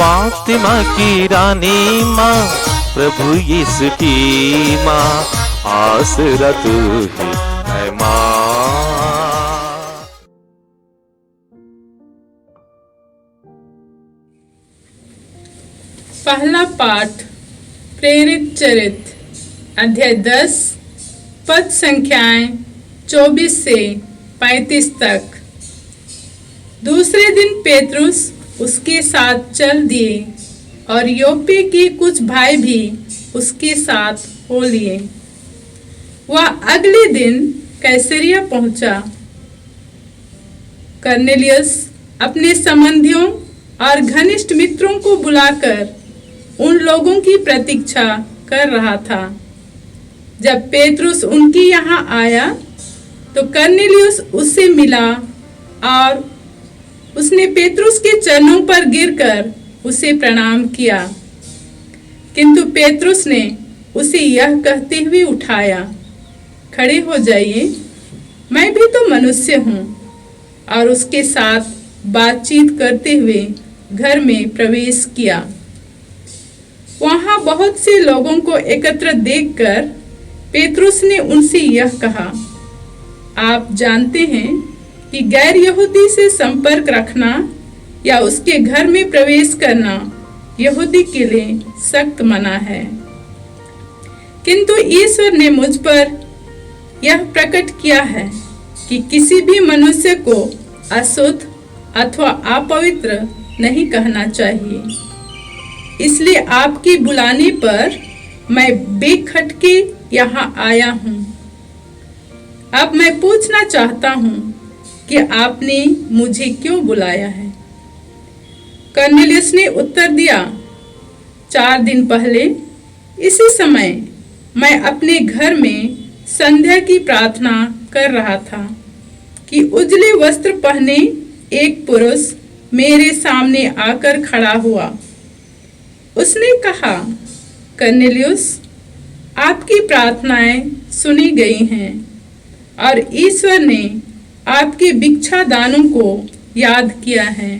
फातिमा की रानी माँ, प्रभु यीशु की माँ, आसरा तू ही है माँ। पहला पाठ प्रेरित चरित्र अध्याय 10 पद संख्याएं 24 से 35 तक। दूसरे दिन पेतरुस उसके साथ चल दिए और योप्पे के कुछ भाई भी उसके साथ हो लिए। वह अगले दिन कैसरिया पहुंचा। कर्नेलियस अपने संबंधियों और घनिष्ठ मित्रों को बुलाकर उन लोगों की प्रतीक्षा कर रहा था। जब पेतरुस उनके यहाँ आया तो कर्नेलियुस उससे मिला और उसने पेतरुस के चरणों पर गिरकर उसे प्रणाम किया। किंतु पेतरुस ने उसे यह कहते हुए उठाया, खड़े हो जाइए, मैं भी तो मनुष्य हूँ। और उसके साथ बातचीत करते हुए घर में प्रवेश किया। वहां बहुत से लोगों को एकत्र देखकर पेतरुस ने उनसे यह कहा, आप जानते हैं कि गैर यहूदी से संपर्क रखना या उसके घर में प्रवेश करना यहूदी के लिए सख्त मना है। किंतु ईश्वर ने मुझ पर यह प्रकट किया है कि किसी भी मनुष्य को अशुद्ध अथवा अपवित्र नहीं कहना चाहिए। इसलिए आपके बुलाने पर मैं बेखटके यहाँ आया हूँ। अब मैं पूछना चाहता हूँ कि आपने मुझे क्यों बुलाया है? कर्नेलियस ने उत्तर दिया, 4 दिन पहले इसी समय मैं अपने घर में संध्या की प्रार्थना कर रहा था कि उजले वस्त्र पहने एक पुरुष मेरे सामने आकर खड़ा हुआ। उसने कहा, कर्नेलियुस, आपकी प्रार्थनाएं सुनी गई हैं और ईश्वर ने आपके भिक्षा दानों को याद किया है।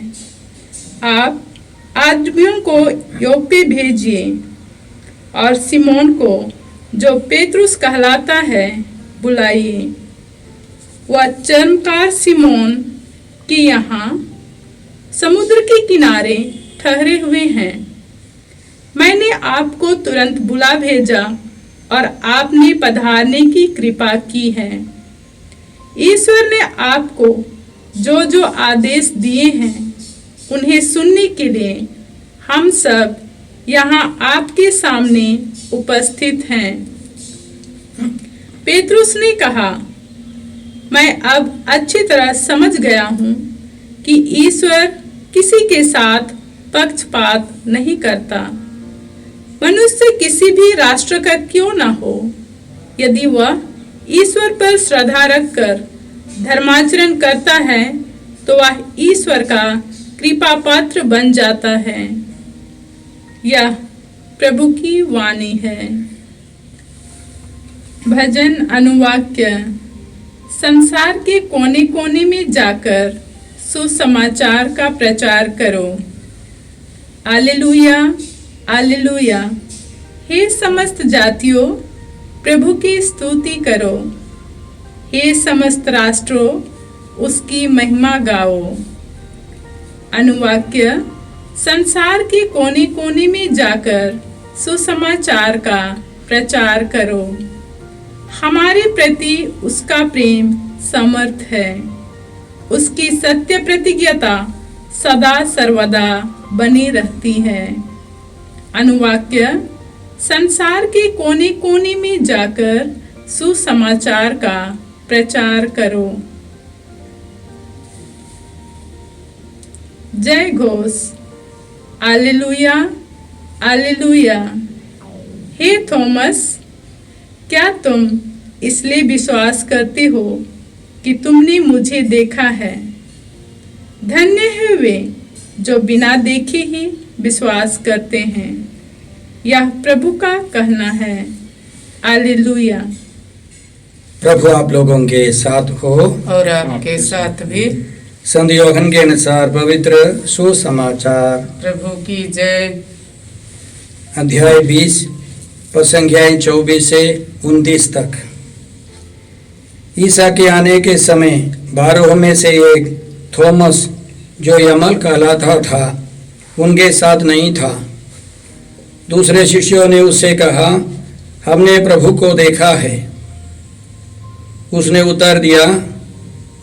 आप आदमियों को योप्पे भेजिए और सिमोन को, जो पेतरुस कहलाता है, बुलाइए। वह चर्मकार सिमोन के यहाँ समुद्र के किनारे ठहरे हुए हैं। मैंने आपको तुरंत बुला भेजा और आपने पधारने की कृपा की है। ईश्वर ने आपको जो जो आदेश दिए हैं उन्हें सुनने के लिए हम सब यहाँ आपके सामने उपस्थित हैं। पेतरुस ने कहा, मैं अब अच्छी तरह समझ गया हूँ कि ईश्वर किसी के साथ पक्षपात नहीं करता। मनुष्य किसी भी राष्ट्र का क्यों न हो, यदि वह ईश्वर पर श्रद्धा रखकर धर्माचरण करता है तो वह ईश्वर का कृपा पात्र बन जाता है। यह प्रभु की वाणी है। भजन अनुवाक्य। संसार के कोने कोने में जाकर सुसमाचार का प्रचार करो। Hallelujah, hallelujah. हे समस्त जातियों, प्रभु की स्तुति करो। हे समस्त राष्ट्रों, उसकी महिमा गाओ। अनुवाक्य। संसार के कोने कोने में जाकर सुसमाचार का प्रचार करो। हमारे प्रति उसका प्रेम समर्थ है। उसकी सत्य प्रतिज्ञता सदा सर्वदा बनी रहती है। अनुवाक्य। संसार के कोने कोने में जाकर सुसमाचार का प्रचार करो। जय घोष। Hallelujah, hallelujah. हे थॉमस, क्या तुम इसलिए विश्वास करते हो कि तुमने मुझे देखा है? धन्य है वे जो बिना देखे ही विश्वास करते हैं। यह प्रभु का कहना है। हालेलुया। प्रभु आप लोगों के साथ हो और आपके साथ भी। संत यूहन्ना के अनुसार पवित्र सुसमाचार। प्रभु की जय। अध्याय 20 पद संख्याएं 24 से 29 तक। ईसा के आने के समय 12 में से एक थॉमस, जो यमल कहलाता था, उनके साथ नहीं था। दूसरे शिष्यों ने उससे कहा, हमने प्रभु को देखा है। उसने उत्तर दिया,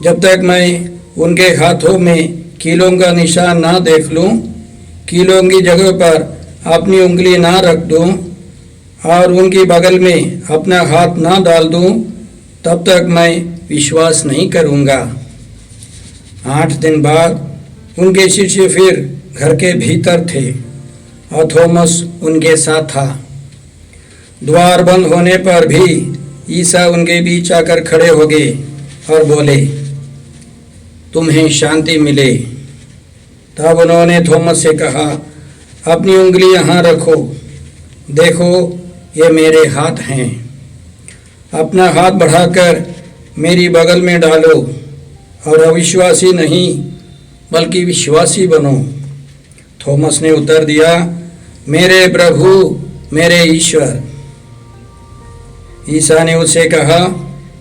जब तक मैं उनके हाथों में कीलों का निशान ना देख लूं, कीलों की जगह पर अपनी उंगली ना रख दूं और उनकी बगल में अपना हाथ ना डाल दूं, तब तक मैं विश्वास नहीं करूंगा। 8 दिन बाद उनके शिष्य फिर घर के भीतर थे और थॉमस उनके साथ था। द्वार बंद होने पर भी ईसा उनके बीच आकर खड़े हो गए और बोले, तुम्हें शांति मिले। तब उन्होंने थॉमस से कहा, अपनी उंगली यहाँ रखो, देखो ये मेरे हाथ हैं। अपना हाथ बढ़ाकर मेरी बगल में डालो और अविश्वासी नहीं बल्कि विश्वासी बनो। थॉमस ने उत्तर दिया, मेरे प्रभु, मेरे ईश्वर। ईसा ने उससे कहा,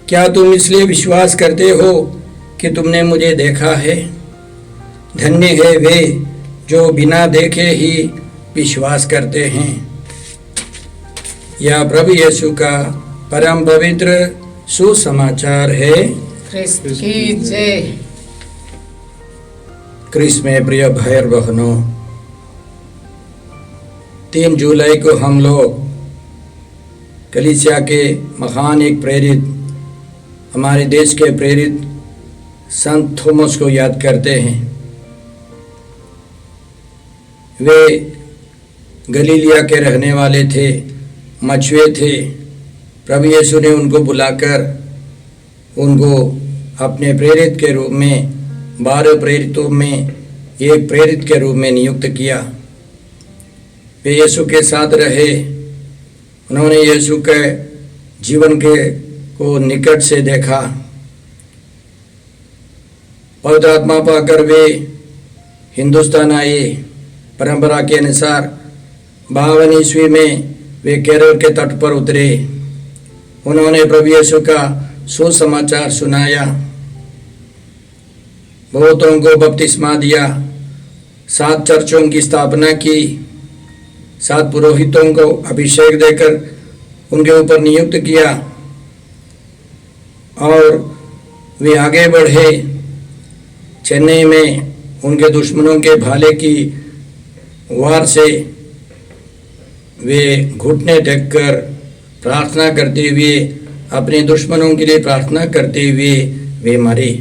क्या तुम इसलिए विश्वास करते हो कि तुमने मुझे देखा है? धन्य है वे जो बिना देखे ही विश्वास करते हैं। यह प्रभु यीशु का परम पवित्र सुसमाचार है। ख्रिस्त की जय। क्रिस्त में प्रिय भाई और बहनों, 3 जुलाई को हम लोग कलीसिया के महान एक प्रेरित, हमारे देश के प्रेरित संत थॉमस को याद करते हैं। वे गलीलिया के रहने वाले थे, मछुए थे। प्रभु यीशु ने उनको बुलाकर उनको अपने प्रेरित के रूप में, 12 प्रेरितों में एक प्रेरित के रूप में नियुक्त किया। वे यीशु के साथ रहे। उन्होंने यीशु के जीवन को निकट से देखा। पवित्र आत्मा पाकर वे हिंदुस्तान आए। परंपरा के अनुसार 52 ईस्वी में वे केरल के तट पर उतरे। उन्होंने प्रभु यीशु का सुसमाचार सुनाया, बहुतों को बपतिस्मा दिया, 7 चर्चों की स्थापना की, 7 पुरोहितों को अभिषेक देकर उनके ऊपर नियुक्त किया और वे आगे बढ़े। चेन्नई में उनके दुश्मनों के भाले की वार से वे घुटने टेककर प्रार्थना करते हुए, अपने दुश्मनों के लिए प्रार्थना करते हुए वे मरे।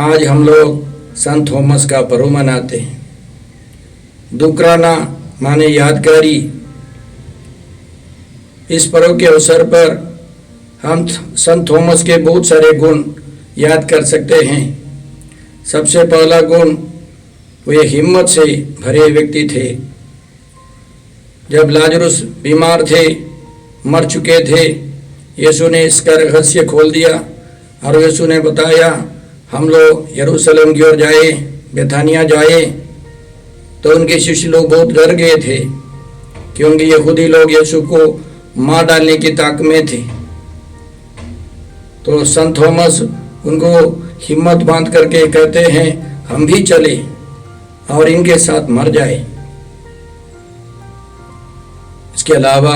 आज हम लोग संत थॉमस का पर्व मनाते हैं। दुकराना माने यादगारी। इस पर्व के अवसर पर हम संत थॉमस के बहुत सारे गुण याद कर सकते हैं। सबसे पहला गुण, वे हिम्मत से भरे व्यक्ति थे। जब लाजरुस बीमार थे, मर चुके थे, यीशु ने इसका रहस्य खोल दिया और यीशु ने बताया, हम लोग यरूशलेम की ओर जाए, बेथानिया जाए। तो उनके शिष्य लोग बहुत डर गए थे, क्योंकि यहूदी लोग यीशु को मार डालने की ताक में थे। तो संत थॉमस उनको हिम्मत बांध करके कहते हैं, हम भी चले और इनके साथ मर जाए। इसके अलावा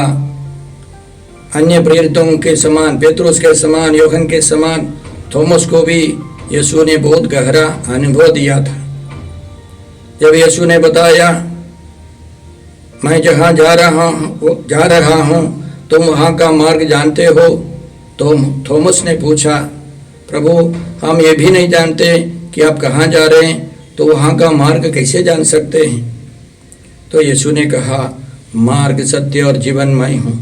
अन्य प्रेरितों के समान, पेतरुस के समान, यूहन्ना के समान थॉमस को भी यीशु ने बहुत गहरा अनुभव दिया था। जब यीशु ने बताया, मैं जहाँ जा रहा हूँ तुम वहाँ का मार्ग जानते हो, तो थॉमस ने पूछा, प्रभु हम ये भी नहीं जानते कि आप कहाँ जा रहे हैं, तो वहाँ का मार्ग कैसे जान सकते हैं? तो यीशु ने कहा, मार्ग, सत्य और जीवन मैं हूँ।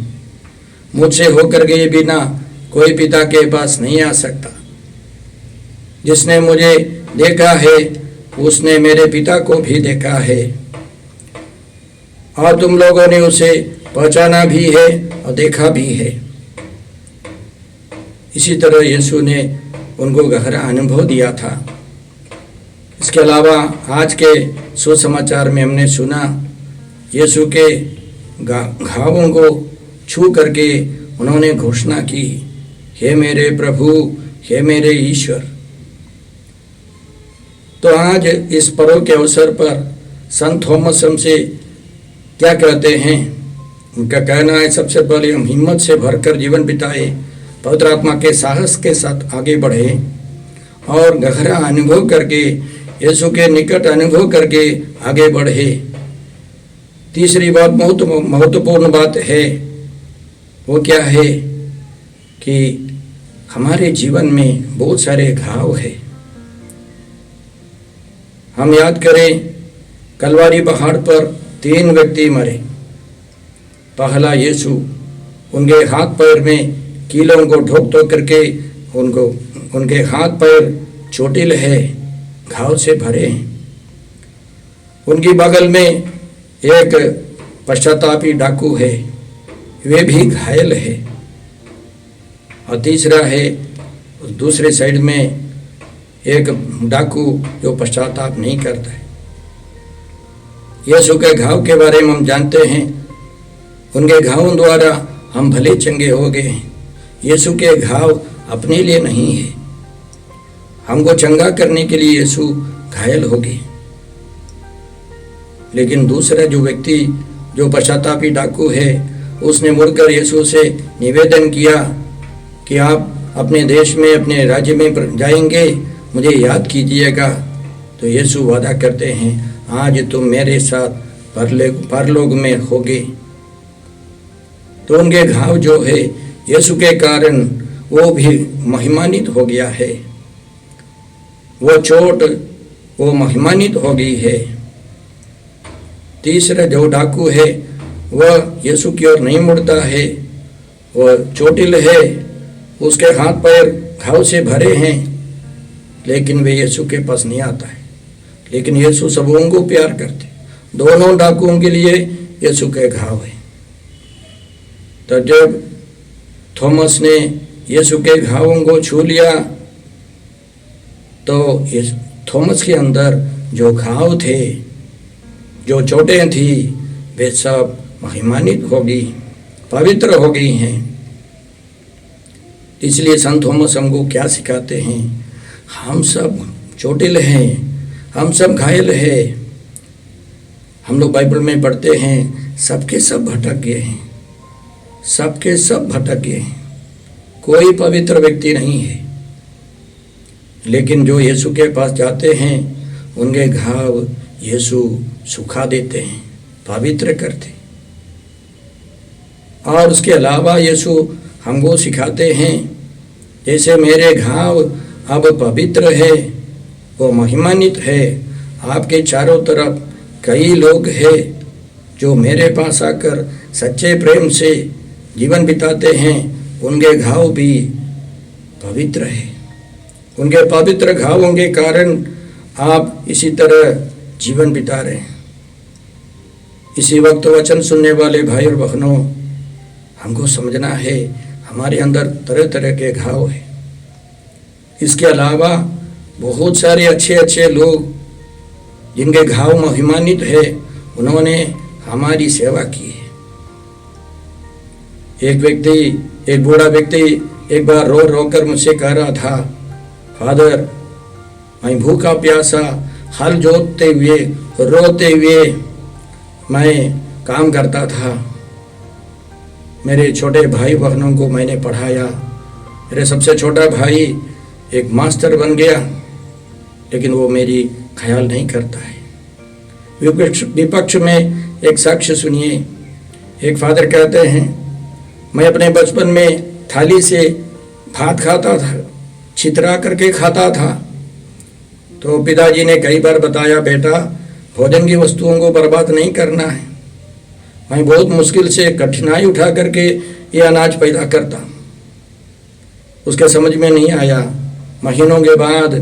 मुझसे होकर गए बिना कोई पिता के पास नहीं आ सकता। जिसने मुझे देखा है उसने मेरे पिता को भी देखा है, और तुम लोगों ने उसे पहचाना भी है और देखा भी है। इसी तरह यीशु ने उनको गहरा अनुभव दिया था। इसके अलावा आज के सुसमाचार में हमने सुना यीशु के घावों को छू करके उन्होंने घोषणा की, हे मेरे प्रभु, हे मेरे ईश्वर। तो आज इस पर्व के अवसर पर संत थॉमस हमसे क्या कहते हैं? उनका कहना है, सबसे पहले हम हिम्मत से भरकर जीवन बिताए, पवित्र आत्मा के साहस के साथ आगे बढ़े और गहरा अनुभव करके, यीशु के निकट अनुभव करके आगे बढ़े। तीसरी बात, बहुत महत्वपूर्ण बात है, वो क्या है कि हमारे जीवन में बहुत सारे घाव है। हम याद करें, कलवारी पहाड़ पर 3 व्यक्ति मरे। पहला यीशु, उनके हाथ पैर में कीलों को ठोक ठोक करके उनके हाथ पैर चोटिल है, घाव से भरे हैं। उनकी बगल में एक पश्चातापी डाकू है, वे भी घायल है। और तीसरा है, दूसरे साइड में एक डाकू जो पश्चाताप नहीं करता है। यीशु के घाव के बारे में हम जानते हैं, उनके घावों द्वारा हम भले चंगे हो गए हैं। यीशु के घाव अपने लिए नहीं है, हमको चंगा करने के लिए यीशु घायल हो गए। लेकिन दूसरा जो व्यक्ति, जो पश्चातापी डाकू है, उसने मुड़कर यीशु से निवेदन किया कि आप अपने देश में, अपने राज्य में जाएंगे, मुझे याद कीजिएगा। तो यीशु वादा करते हैं, आज तुम मेरे साथ परलोक में होगे। तो उनके घाव जो है यीशु के कारण वो भी महिमान्वित हो गया है, वो चोट वो महिमान्वित हो गई है। तीसरा जो डाकू है वह यीशु की ओर नहीं मुड़ता है, वह चोटिल है, उसके हाथ पैर घाव से भरे हैं, लेकिन वे यीशु के पास नहीं आता है। लेकिन यीशु सबों को प्यार करते, दोनों डाकुओं के लिए यीशु के घाव है। तो जब थॉमस ने यीशु के घावों को छू लिया, तो थॉमस के अंदर जो घाव थे, जो चोटें थी, वे सब महिमान्वित हो गई, पवित्र हो गई हैं। इसलिए संत थॉमस हमको क्या सिखाते हैं? हम सब चोटिल हैं, हम सब घायल हैं। हम लोग बाइबल में पढ़ते हैं, सबके सब भटक गए हैं, सबके सब भटक गए हैं, कोई पवित्र व्यक्ति नहीं है। लेकिन जो यीशु के पास जाते हैं, उनके घाव यीशु सुखा देते हैं, पवित्र करते। और उसके अलावा यीशु हमको सिखाते हैं, जैसे मेरे घाव अब पवित्र है, वो महिमान्वित है। आपके चारों तरफ कई लोग हैं जो मेरे पास आकर सच्चे प्रेम से जीवन बिताते हैं, उनके घाव भी पवित्र है। उनके पवित्र घावों के कारण आप इसी तरह जीवन बिता रहे हैं। इसी वक्त वचन सुनने वाले भाई और बहनों, हमको समझना है, हमारे अंदर तरह तरह के घाव है। इसके अलावा बहुत सारे अच्छे अच्छे लोग जिनके घाव महिमान्वित है, उन्होंने हमारी सेवा की है। एक बूढ़ा व्यक्ति एक बार रो रो कर मुझसे कह रहा था, फादर, मैं भूखा प्यासा हल जोतते हुए रोते हुए मैं काम करता था। मेरे छोटे भाई बहनों को मैंने पढ़ाया। मेरे सबसे छोटा भाई एक मास्टर बन गया, लेकिन वो मेरी ख्याल नहीं करता है। विपक्ष में एक साक्ष्य सुनिए। एक फादर कहते हैं, मैं अपने बचपन में थाली से भात खाता था, छितरा करके खाता था। तो पिताजी ने कई बार बताया, बेटा भोजन की वस्तुओं को बर्बाद नहीं करना है। मैं बहुत मुश्किल से कठिनाई उठा करके ये अनाज पैदा करता। उसके समझ में नहीं आया। महीनों के बाद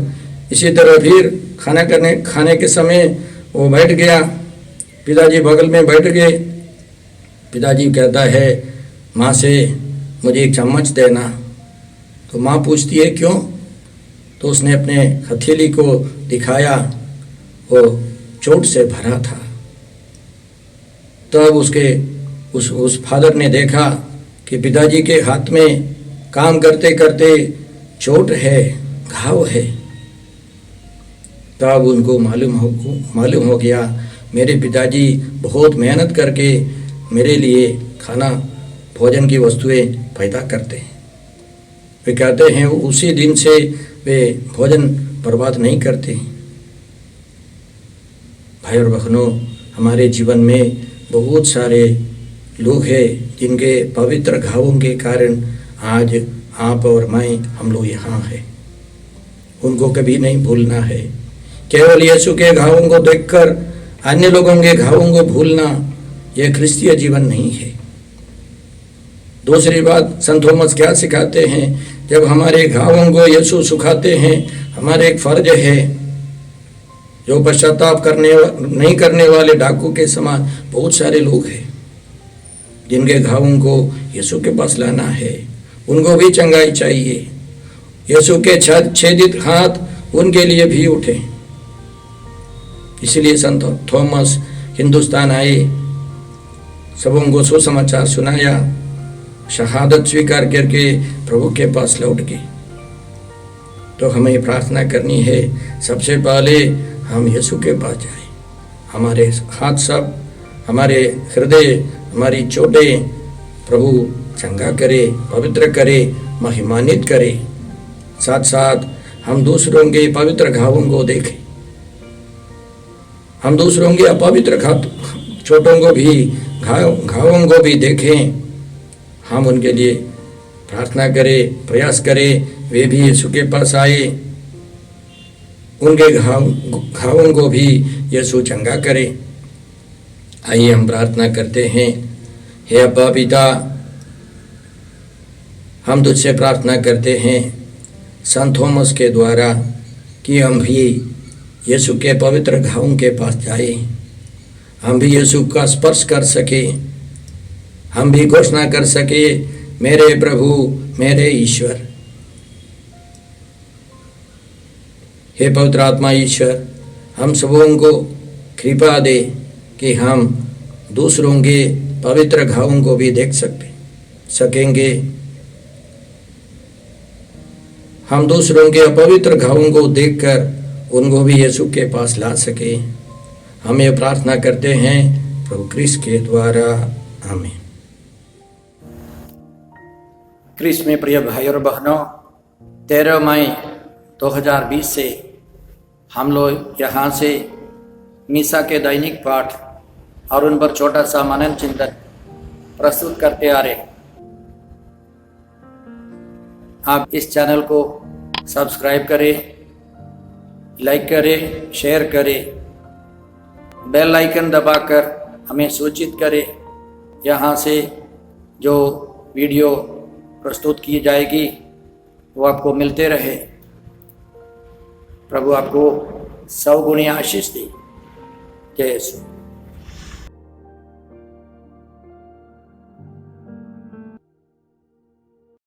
इसी तरह फिर खाने के समय वो बैठ गया, पिताजी बगल में बैठ गए। पिताजी कहता है, माँ से मुझे एक चम्मच देना। तो माँ पूछती है, क्यों? तो उसने अपने हथेली को दिखाया, वो चोट से भरा था। तब उस फादर ने देखा कि पिताजी के हाथ में काम करते करते चोट है, घाव है। तब उनको मालूम हो गया मेरे पिताजी बहुत मेहनत करके मेरे लिए खाना भोजन की वस्तुएं पैदा करते हैं। वे कहते हैं उसी दिन से वे भोजन बर्बाद नहीं करते। भाई और बहनों, हमारे जीवन में बहुत सारे लोग हैं जिनके पवित्र घावों के कारण आज आप और मैं हम लोग यहाँ हैं। उनको कभी नहीं भूलना है। केवल यीशु के घावों को देखकर अन्य लोगों के घावों को भूलना यह क्रिस्तीय जीवन नहीं है। दूसरी बात, संत थॉमस क्या सिखाते हैं? जब हमारे घावों को यीशु सुखाते हैं, हमारे एक फर्ज है। जो पश्चाताप नहीं करने वाले डाकू के समान बहुत सारे लोग हैं जिनके घावों को यीशु के पास लाना है। उनको भी चंगाई चाहिए। यीशु के छेदित हाथ उनके लिए भी उठे। इसलिए संत थॉमस हिंदुस्तान आए, सबों को सुसमाचार सुनाया, शहादत स्वीकार करके प्रभु के पास लौट गए। तो हमें प्रार्थना करनी है, सबसे पहले हम यीशु के पास जाए। हमारे हाथ सब, हमारे हृदय, हमारी चोटें प्रभु चंगा करे, पवित्र करे, महिमान्वित करे। साथ साथ हम दूसरों के पवित्र घावों को देखें। हम दूसरों के अपवित्र चोटों को भी, घावों को भी देखें। हम उनके लिए प्रार्थना करें, प्रयास करें, वे भी यीशु के पास आए, उनके घावों को भी यीशु चंगा करे। आइए हम प्रार्थना करते हैं। हे अब्बा पिता, हम तुझसे प्रार्थना करते हैं संत थॉमस के द्वारा कि हम भी यीशु के पवित्र घावों के पास जाए, हम भी यीशु का स्पर्श कर सके, हम भी घोषणा कर सके, मेरे प्रभु, मेरे ईश्वर। हे पवित्र आत्मा ईश्वर, हम सबों को कृपा दे कि हम दूसरों के पवित्र घावों को भी देख सकेंगे। हम दूसरों के अपवित्र घावों को देखकर उनको भी यीशु के पास ला सके। हम ये प्रार्थना करते हैं प्रभु क्रिस्त के द्वारा, आमीन। क्रिस्त में प्रिय भाई और बहनों, 13 मई 2020 से हम लोग यहाँ से मीसा के दैनिक पाठ और उन पर छोटा सा मनन चिंतन प्रस्तुत करते आ रहे। आप इस चैनल को सब्सक्राइब करें, लाइक करें, शेयर करें, बेल आइकन दबाकर हमें सूचित करें। यहाँ से जो वीडियो प्रस्तुत की जाएगी वो आपको मिलते रहे। प्रभु आपको 100 गुणी आशीष दे। जय यीशु।